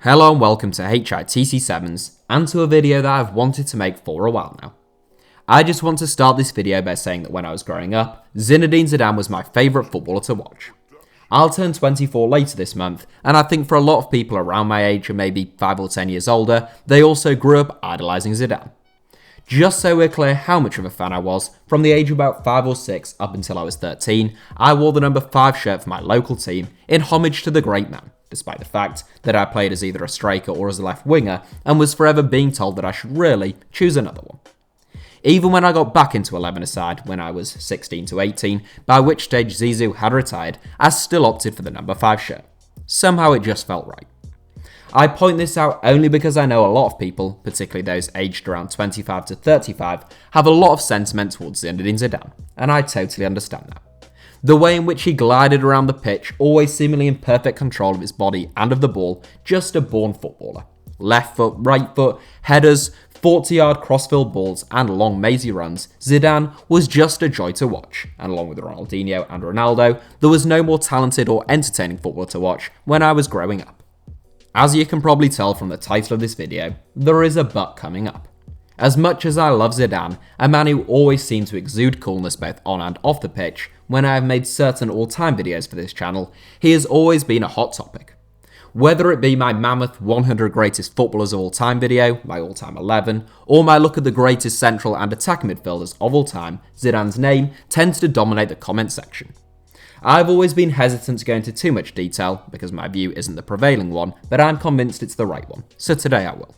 Hello and welcome to HITC Sevens and to a video that I've wanted to make for a while now. I just want to start this video by saying that when I was growing up, Zinedine Zidane was my favourite footballer to watch. I'll turn 24 later this month, and I think for a lot of people around my age and maybe 5 or 10 years older, they also grew up idolising Zidane. Just so we're clear how much of a fan I was, from the age of about 5 or 6 up until I was 13, I wore the number 5 shirt for my local team in homage to the great man, despite the fact that I played as either a striker or as a left winger and was forever being told that I should really choose another one. Even when I got back into 11-a-side when I was 16 to 18, by which stage Zizou had retired, I still opted for the number 5 shirt. Somehow it just felt right. I point this out only because I know a lot of people, particularly those aged around 25 to 35, have a lot of sentiment towards Zinedine Zidane, and I totally understand that. The way in which he glided around the pitch, always seemingly in perfect control of his body and of the ball, just a born footballer. Left foot, right foot, headers, 40-yard crossfield balls and long mazy runs, Zidane was just a joy to watch, and along with Ronaldinho and Ronaldo, there was no more talented or entertaining footballer to watch when I was growing up. As you can probably tell from the title of this video, there is a but coming up. As much as I love Zidane, a man who always seemed to exude coolness both on and off the pitch, when I have made certain all-time videos for this channel, he has always been a hot topic. Whether it be my mammoth 100 greatest footballers of all time video, my all-time 11, or my look at the greatest central and attacking midfielders of all time, Zidane's name tends to dominate the comment section. I've always been hesitant to go into too much detail because my view isn't the prevailing one, but I'm convinced it's the right one, so today I will.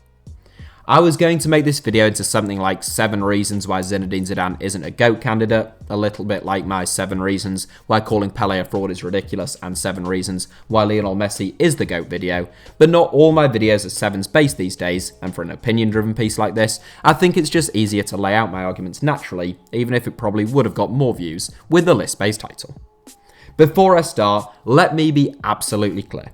I was going to make this video into something like 7 reasons why Zinedine Zidane isn't a GOAT candidate, a little bit like my 7 reasons why calling Pele a fraud is ridiculous and 7 reasons why Lionel Messi is the GOAT video, but not all my videos are 7s based these days, and for an opinion driven piece like this, I think it's just easier to lay out my arguments naturally, even if it probably would have got more views with the list based title. Before I start, let me be absolutely clear.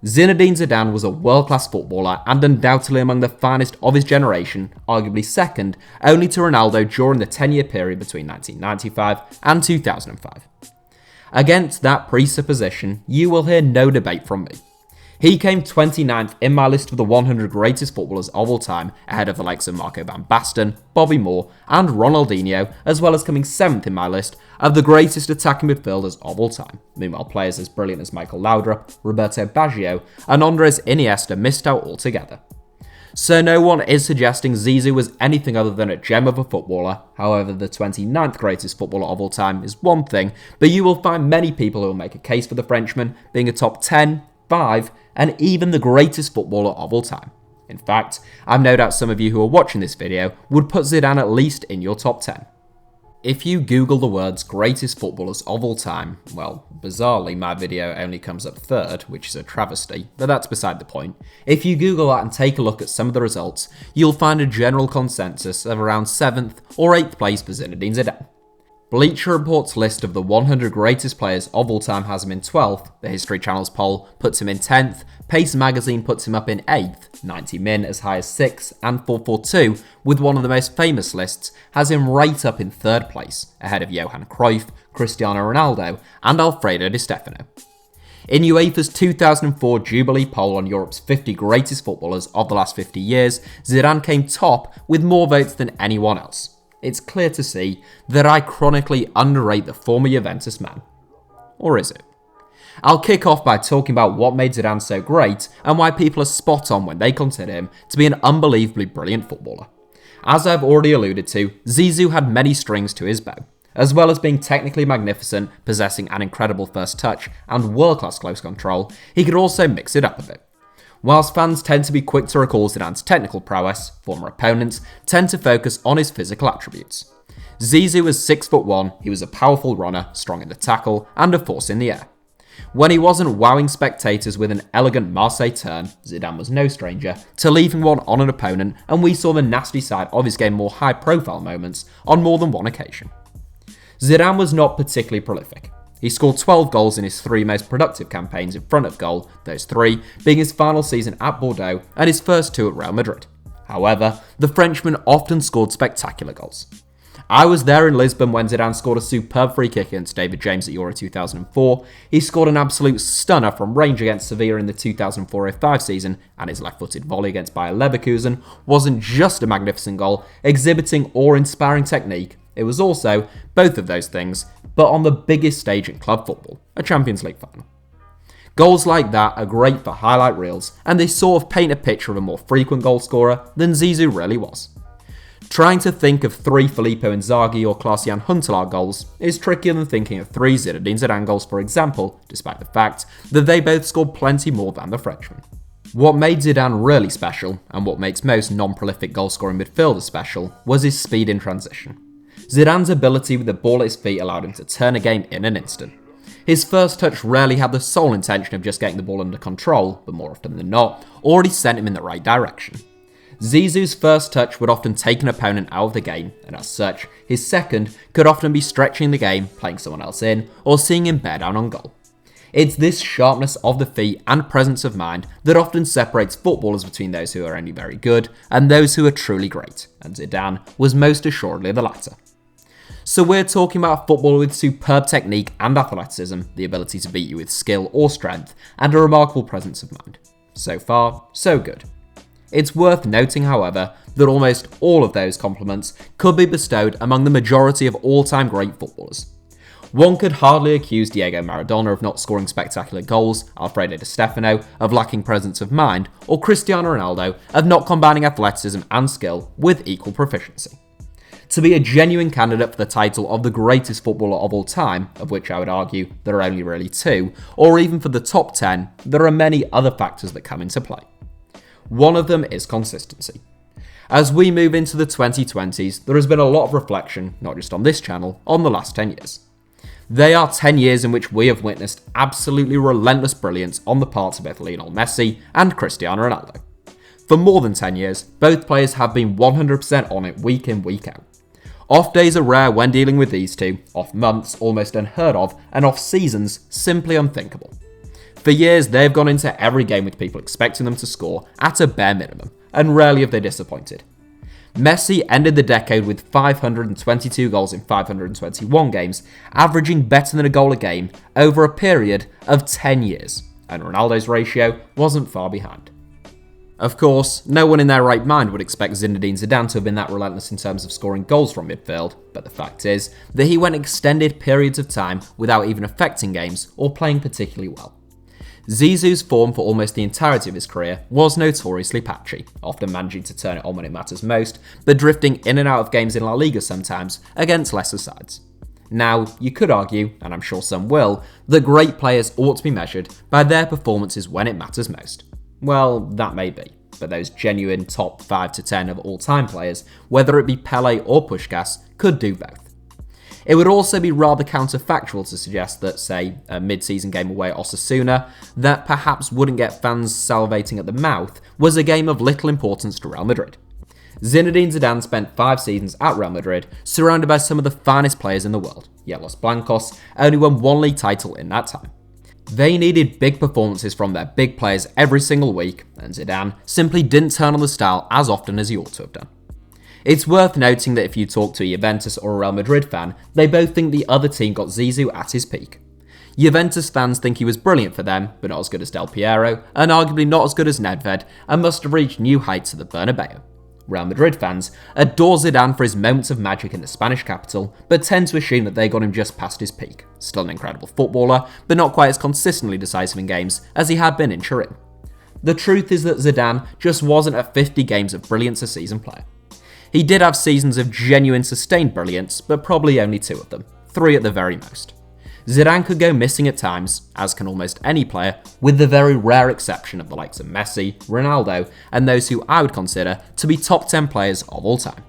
Zinedine Zidane was a world-class footballer and undoubtedly among the finest of his generation, arguably second only to Ronaldo during the 10-year period between 1995 and 2005. Against that presupposition, you will hear no debate from me. He came 29th in my list of the 100 greatest footballers of all time, ahead of the likes of Marco van Basten, Bobby Moore and Ronaldinho, as well as coming 7th in my list of the greatest attacking midfielders of all time. Meanwhile, players as brilliant as Michael Laudrup, Roberto Baggio and Andres Iniesta missed out altogether. So no one is suggesting Zizou was anything other than a gem of a footballer. However, the 29th greatest footballer of all time is one thing, but you will find many people who will make a case for the Frenchman being a top 10, 5, and even the greatest footballer of all time. In fact, I've no doubt some of you who are watching this video would put Zidane at least in your top 10. If you Google the words greatest footballers of all time, well, bizarrely my video only comes up 3rd, which is a travesty, but that's beside the point. If you Google that and take a look at some of the results, you'll find a general consensus of around 7th or 8th place for Zinedine Zidane. Bleacher Report's list of the 100 greatest players of all time has him in 12th, the History Channel's poll puts him in 10th, Pace Magazine puts him up in 8th, 90 Min as high as 6th, and 442, with one of the most famous lists, has him right up in 3rd place, ahead of Johan Cruyff, Cristiano Ronaldo, and Alfredo Di Stefano. In UEFA's 2004 Jubilee poll on Europe's 50 greatest footballers of the last 50 years, Zidane came top with more votes than anyone else. It's clear to see that I chronically underrate the former Juventus man. Or is it? I'll kick off by talking about what made Zidane so great and why people are spot on when they consider him to be an unbelievably brilliant footballer. As I've already alluded to, Zizou had many strings to his bow. As well as being technically magnificent, possessing an incredible first touch and world-class close control, he could also mix it up a bit. Whilst fans tend to be quick to recall Zidane's technical prowess, former opponents tend to focus on his physical attributes. Zizou was 6'1", he was a powerful runner, strong in the tackle, and a force in the air. When he wasn't wowing spectators with an elegant Marseille turn, Zidane was no stranger to leaving one on an opponent, and we saw the nasty side of his game more high-profile moments on more than one occasion. Zidane was not particularly prolific. He scored 12 goals in his 3 most productive campaigns in front of goal, those 3 being his final season at Bordeaux and his first 2 at Real Madrid. However, the Frenchman often scored spectacular goals. I was there in Lisbon when Zidane scored a superb free kick against David James at Euro 2004. He scored an absolute stunner from range against Sevilla in the 2004-05 season, and his left-footed volley against Bayer Leverkusen wasn't just a magnificent goal, exhibiting awe-inspiring technique. It was also both of those things, but on the biggest stage in club football, a Champions League final. Goals like that are great for highlight reels, and they sort of paint a picture of a more frequent goalscorer than Zizou really was. Trying to think of 3 Filippo Inzaghi or Klaas-Jan Huntelaar goals is trickier than thinking of 3 Zinedine Zidane goals, for example, despite the fact that they both scored plenty more than the Frenchman. What made Zidane really special, and what makes most non-prolific goal-scoring midfielders special, was his speed in transition. Zidane's ability with the ball at his feet allowed him to turn a game in an instant. His first touch rarely had the sole intention of just getting the ball under control, but more often than not, already sent him in the right direction. Zizou's first touch would often take an opponent out of the game, and as such, his second could often be stretching the game, playing someone else in, or seeing him bear down on goal. It's this sharpness of the feet and presence of mind that often separates footballers between those who are only very good and those who are truly great, and Zidane was most assuredly the latter. So we're talking about a footballer with superb technique and athleticism, the ability to beat you with skill or strength, and a remarkable presence of mind. So far, so good. It's worth noting, however, that almost all of those compliments could be bestowed among the majority of all-time great footballers. One could hardly accuse Diego Maradona of not scoring spectacular goals, Alfredo Di Stefano of lacking presence of mind, or Cristiano Ronaldo of not combining athleticism and skill with equal proficiency. To be a genuine candidate for the title of the greatest footballer of all time, of which I would argue there are only really 2, or even for the top 10, there are many other factors that come into play. One of them is consistency. As we move into the 2020s, there has been a lot of reflection, not just on this channel, on the last 10 years. They are 10 years in which we have witnessed absolutely relentless brilliance on the parts of both Lionel Messi and Cristiano Ronaldo. For more than 10 years, both players have been 100% on it week in, week out. Off days are rare when dealing with these two, off months almost unheard of, and off seasons simply unthinkable. For years, they've gone into every game with people expecting them to score at a bare minimum, and rarely have they disappointed. Messi ended the decade with 522 goals in 521 games, averaging better than a goal a game over a period of 10 years, and Ronaldo's ratio wasn't far behind. Of course, no one in their right mind would expect Zinedine Zidane to have been that relentless in terms of scoring goals from midfield, but the fact is that he went extended periods of time without even affecting games or playing particularly well. Zizou's form for almost the entirety of his career was notoriously patchy, often managing to turn it on when it matters most, but drifting in and out of games in La Liga sometimes against lesser sides. Now, you could argue, and I'm sure some will, that great players ought to be measured by their performances when it matters most. Well, that may be, but those genuine top 5 to 10 of all-time players, whether it be Pele or Puskás, could do both. It would also be rather counterfactual to suggest that, say, a mid-season game away at Osasuna, that perhaps wouldn't get fans salivating at the mouth, was a game of little importance to Real Madrid. Zinedine Zidane spent 5 seasons at Real Madrid, surrounded by some of the finest players in the world, yet Los Blancos only won 1 league title in that time. They needed big performances from their big players every single week, and Zidane simply didn't turn on the style as often as he ought to have done. It's worth noting that if you talk to a Juventus or a Real Madrid fan, they both think the other team got Zizou at his peak. Juventus fans think he was brilliant for them, but not as good as Del Piero, and arguably not as good as Nedved, and must have reached new heights at the Bernabeu. Real Madrid fans adore Zidane for his moments of magic in the Spanish capital, but tend to assume that they got him just past his peak. Still an incredible footballer, but not quite as consistently decisive in games as he had been in Turin. The truth is that Zidane just wasn't a 50 games of brilliance a season player. He did have seasons of genuine sustained brilliance, but probably only 2 of them, 3 at the very most. Zidane could go missing at times, as can almost any player, with the very rare exception of the likes of Messi, Ronaldo, and those who I would consider to be top 10 players of all time.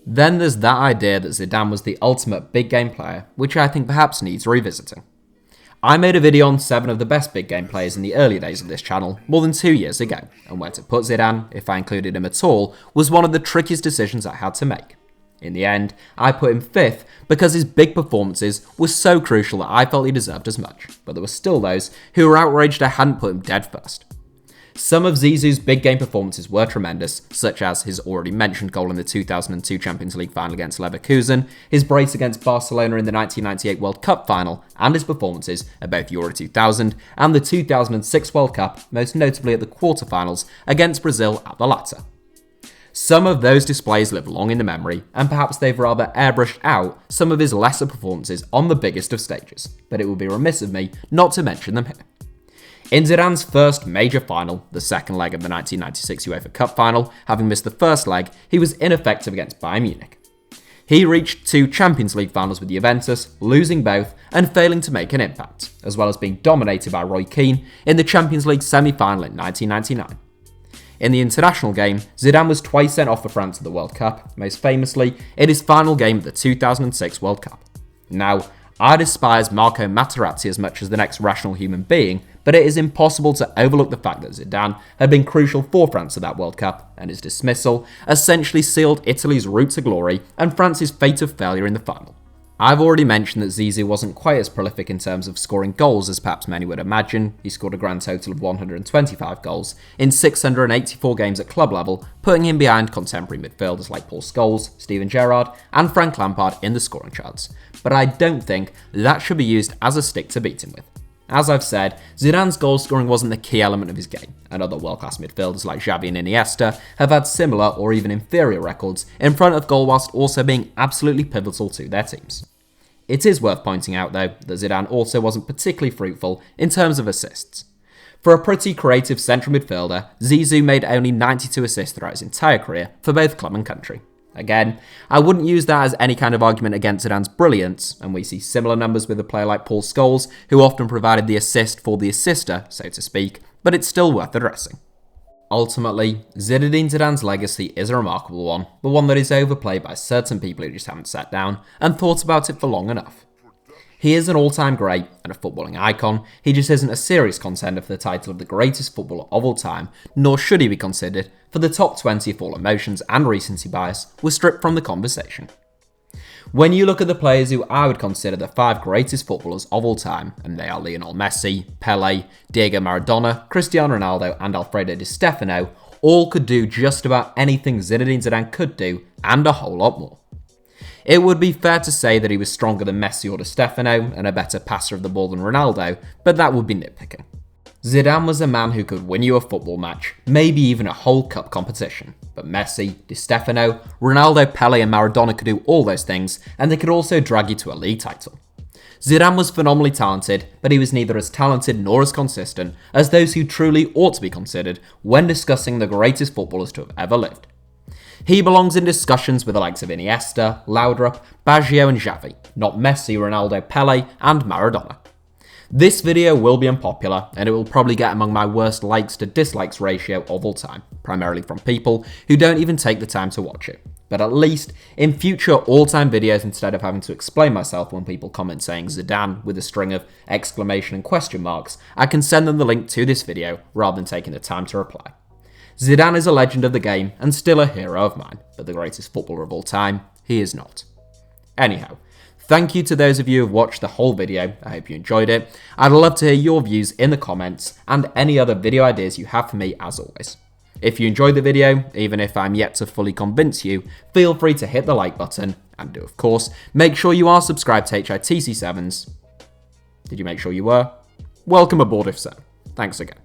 Then there's that idea that Zidane was the ultimate big game player, which I think perhaps needs revisiting. I made a video on 7 of the best big game players in the early days of this channel more than 2 years ago, and where to put Zidane, if I included him at all, was one of the trickiest decisions I had to make. In the end, I put him 5th because his big performances were so crucial that I felt he deserved as much, but there were still those who were outraged I hadn't put him dead first. Some of Zizou's big game performances were tremendous, such as his already mentioned goal in the 2002 Champions League final against Leverkusen, his brace against Barcelona in the 1998 World Cup final, and his performances at both Euro 2000 and the 2006 World Cup, most notably at the quarterfinals against Brazil at the latter. Some of those displays live long in the memory, and perhaps they've rather airbrushed out some of his lesser performances on the biggest of stages, but it would be remiss of me not to mention them here. In Zidane's first major final, the second leg of the 1996 UEFA Cup final, having missed the first leg, he was ineffective against Bayern Munich. He reached 2 Champions League finals with Juventus, losing both and failing to make an impact, as well as being dominated by Roy Keane in the Champions League semi-final in 1999. In the international game, Zidane was twice sent off for France at the World Cup, most famously in his final game of the 2006 World Cup. Now, I despise Marco Materazzi as much as the next rational human being, but it is impossible to overlook the fact that Zidane had been crucial for France at that World Cup, and his dismissal essentially sealed Italy's route to glory and France's fate of failure in the final. I've already mentioned that Zizou wasn't quite as prolific in terms of scoring goals as perhaps many would imagine. He scored a grand total of 125 goals in 684 games at club level, putting him behind contemporary midfielders like Paul Scholes, Steven Gerrard and Frank Lampard in the scoring charts. But I don't think that should be used as a stick to beat him with. As I've said, Zidane's goal scoring wasn't the key element of his game, and other world-class midfielders like Xavi and Iniesta have had similar or even inferior records in front of goal whilst also being absolutely pivotal to their teams. It is worth pointing out though that Zidane also wasn't particularly fruitful in terms of assists. For a pretty creative central midfielder, Zizou made only 92 assists throughout his entire career for both club and country. Again, I wouldn't use that as any kind of argument against Zidane's brilliance, and we see similar numbers with a player like Paul Scholes, who often provided the assist for the assister, so to speak, but it's still worth addressing. Ultimately, Zinedine Zidane's legacy is a remarkable one, but one that is overplayed by certain people who just haven't sat down and thought about it for long enough. He is an all-time great and a footballing icon, he just isn't a serious contender for the title of the greatest footballer of all time, nor should he be considered for the top 20 if all emotions and recency bias were stripped from the conversation. When you look at the players who I would consider the 5 greatest footballers of all time, and they are Lionel Messi, Pele, Diego Maradona, Cristiano Ronaldo and Alfredo Di Stefano, all could do just about anything Zinedine Zidane could do, and a whole lot more. It would be fair to say that he was stronger than Messi or Di Stefano and a better passer of the ball than Ronaldo, but that would be nitpicking. Zidane was a man who could win you a football match, maybe even a whole cup competition, but Messi, Di Stefano, Ronaldo, Pele and Maradona could do all those things, and they could also drag you to a league title. Zidane was phenomenally talented, but he was neither as talented nor as consistent as those who truly ought to be considered when discussing the greatest footballers to have ever lived. He belongs in discussions with the likes of Iniesta, Laudrup, Baggio and Xavi, not Messi, Ronaldo, Pele and Maradona. This video will be unpopular, and it will probably get among my worst likes to dislikes ratio of all time, primarily from people who don't even take the time to watch it. But at least, in future all-time videos, instead of having to explain myself when people comment saying Zidane with a string of exclamation and question marks, I can send them the link to this video rather than taking the time to reply. Zidane is a legend of the game and still a hero of mine, but the greatest footballer of all time, he is not. Anyhow, thank you to those of you who have watched the whole video, I hope you enjoyed it. I'd love to hear your views in the comments and any other video ideas you have for me as always. If you enjoyed the video, even if I'm yet to fully convince you, feel free to hit the like button, and do of course, make sure you are subscribed to HITC Sevens. Did you make sure you were? Welcome aboard if so. Thanks again.